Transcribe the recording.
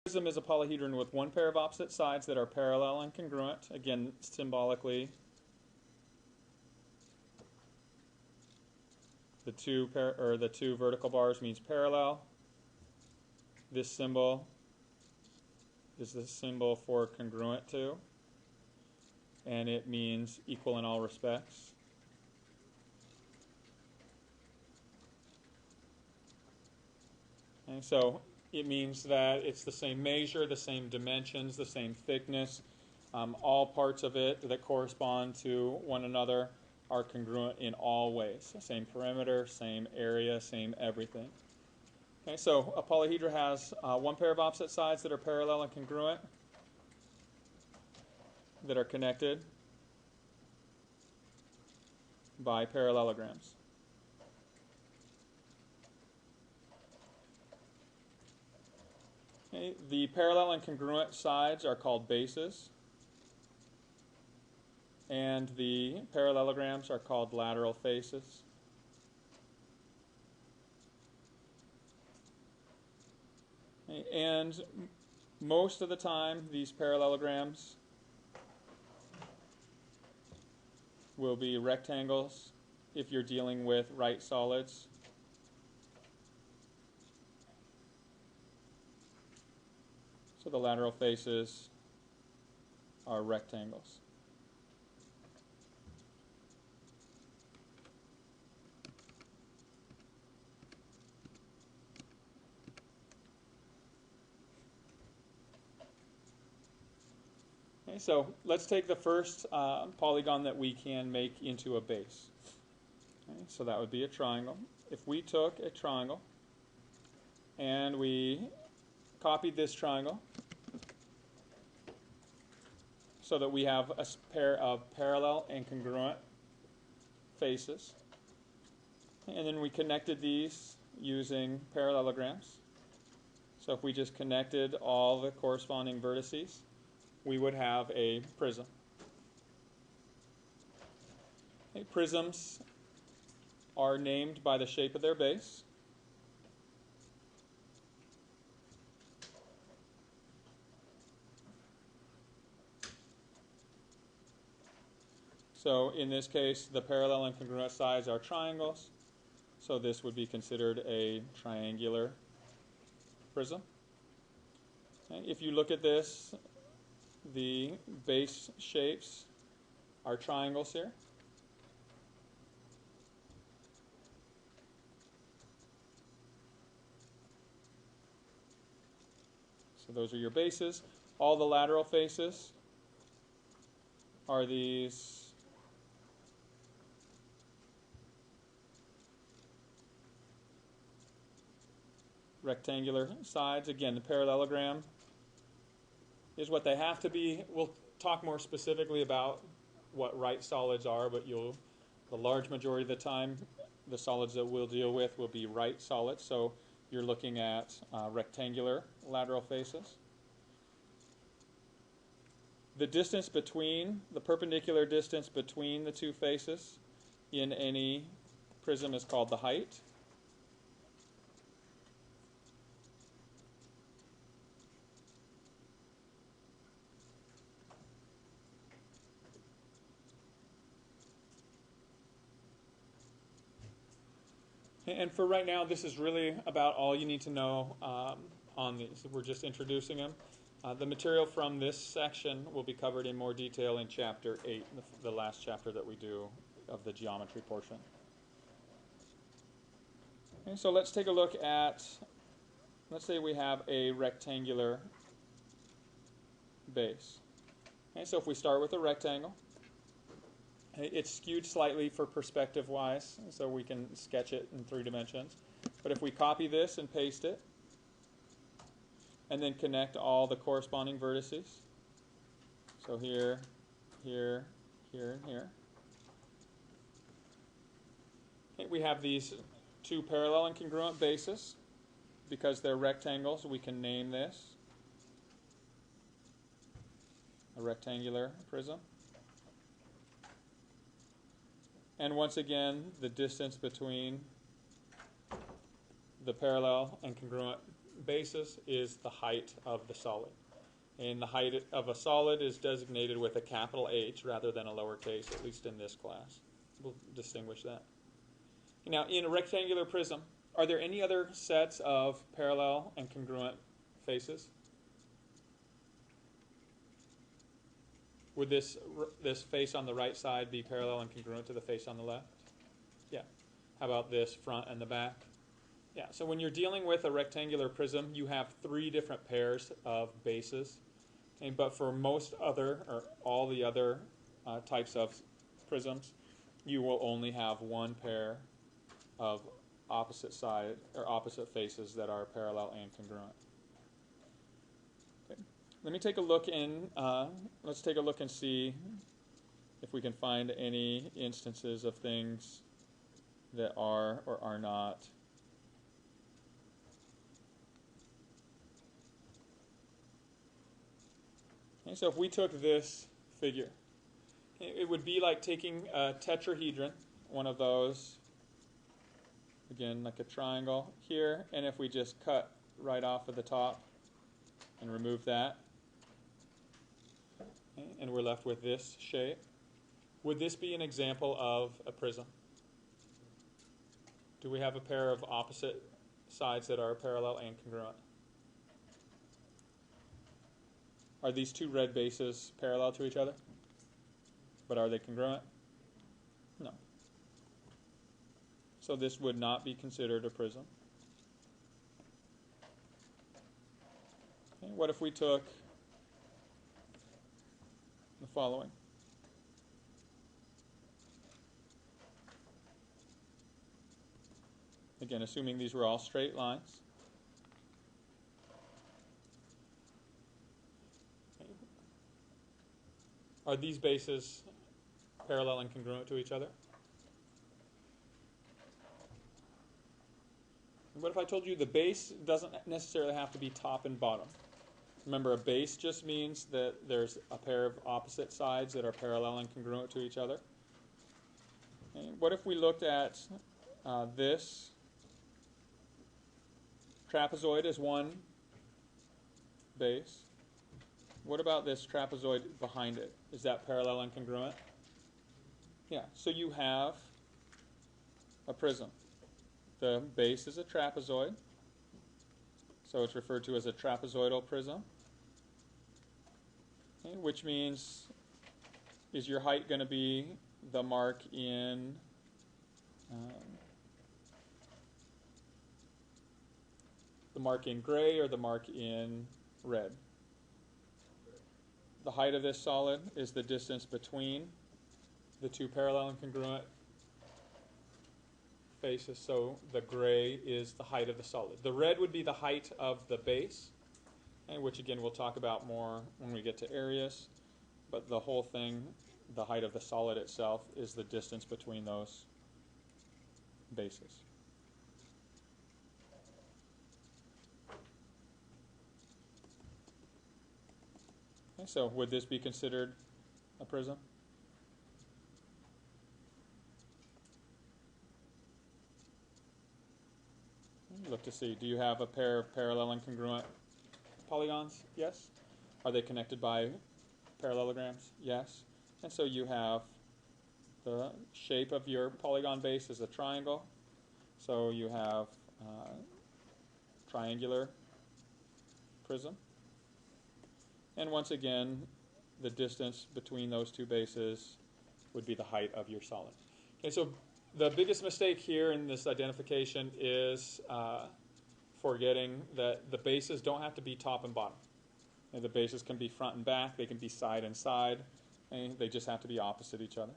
Prism is a polyhedron with one pair of opposite sides that are parallel and congruent. Again, symbolically, the two vertical bars means parallel. This symbol is the symbol for congruent to, and it means equal in all respects. And so it means that it's the same measure, the same dimensions, the same thickness. All parts of it that correspond to one another are congruent in all ways. Same perimeter, same area, same everything. Okay, so a polyhedra has one pair of opposite sides that are parallel and congruent, that are connected by parallelograms. Okay, the parallel and congruent sides are called bases, and the parallelograms are called lateral faces. Okay, and most of the time, these parallelograms will be rectangles if you're dealing with right solids. So the lateral faces are rectangles. Okay, so let's take the first polygon that we can make into a base. Okay, so that would be a triangle. If we took a triangle and we copied this triangle so that we have a pair of parallel and congruent faces, and then we connected these using parallelograms. So if we just connected all the corresponding vertices, we would have a prism. Okay, prisms are named by the shape of their base. So in this case, the parallel and congruent sides are triangles. So this would be considered a triangular prism. Okay, if you look at this, the base shapes are triangles here. So those are your bases. All the lateral faces are these rectangular sides. Again, the parallelogram is what they have to be. We'll talk more specifically about what right solids are, but the large majority of the time, the solids that we'll deal with will be right solids. So you're looking at rectangular lateral faces. The distance between, the perpendicular distance between the two faces in any prism is called the height. And for right now, this is really about all you need to know on these. We're just introducing them. The material from this section will be covered in more detail in Chapter 8, the last chapter that we do of the geometry portion. Okay, so let's take a look at, let's say we have a rectangular base. Okay, so if we start with a rectangle, it's skewed slightly for perspective-wise, so we can sketch it in 3 dimensions. But if we copy this and paste it, and then connect all the corresponding vertices, so here, here, here, and here, okay, we have these 2 parallel and congruent bases. Because they're rectangles, we can name this a rectangular prism. And once again, the distance between the parallel and congruent basis is the height of the solid. And the height of a solid is designated with a capital H rather than a lowercase, at least in this class. We'll distinguish that. Now, in a rectangular prism, are there any other sets of parallel and congruent faces? Would this face on the right side be parallel and congruent to the face on the left? Yeah. How about this front and the back? Yeah. So when you're dealing with a rectangular prism, you have 3 different pairs of bases. But for most other, or all the other types of prisms, you will only have 1 pair of opposite side or opposite faces that are parallel and congruent. Okay. Let me take a look in. Let's take a look and see if we can find any instances of things that are or are not. Okay, so if we took this figure, it would be like taking a tetrahedron, one of those, again, like a triangle here, and if we just cut right off of the top and remove that, okay, and we're left with this shape, would this be an example of a prism? Do we have a pair of opposite sides that are parallel and congruent? Are these 2 red bases parallel to each other? But are they congruent? No. So this would not be considered a prism. Okay, what if we took the following? Again, assuming these were all straight lines. Okay. Are these bases parallel and congruent to each other? What if I told you the base doesn't necessarily have to be top and bottom? Remember, a base just means that there's a pair of opposite sides that are parallel and congruent to each other. Okay. What if we looked at this trapezoid as one base? What about this trapezoid behind it? Is that parallel and congruent? Yeah, so you have a prism. The base is a trapezoid, so it's referred to as a trapezoidal prism, okay, which means, is your height going to be the mark in gray or the mark in red? The height of this solid is the distance between the 2 parallel and congruent faces, so the gray is the height of the solid. The red would be the height of the base, and which again we'll talk about more when we get to areas, but the whole thing, the height of the solid itself, is the distance between those bases. Okay, so would this be considered a prism? Look to see, do you have a pair of parallel and congruent polygons? Yes. Are they connected by parallelograms? Yes. And so you have the shape of your polygon base is a triangle. So you have triangular prism. And once again, the distance between those 2 bases would be the height of your solid. Okay, so the biggest mistake here in this identification is forgetting that the bases don't have to be top and bottom. And the bases can be front and back, they can be side and side, and they just have to be opposite each other.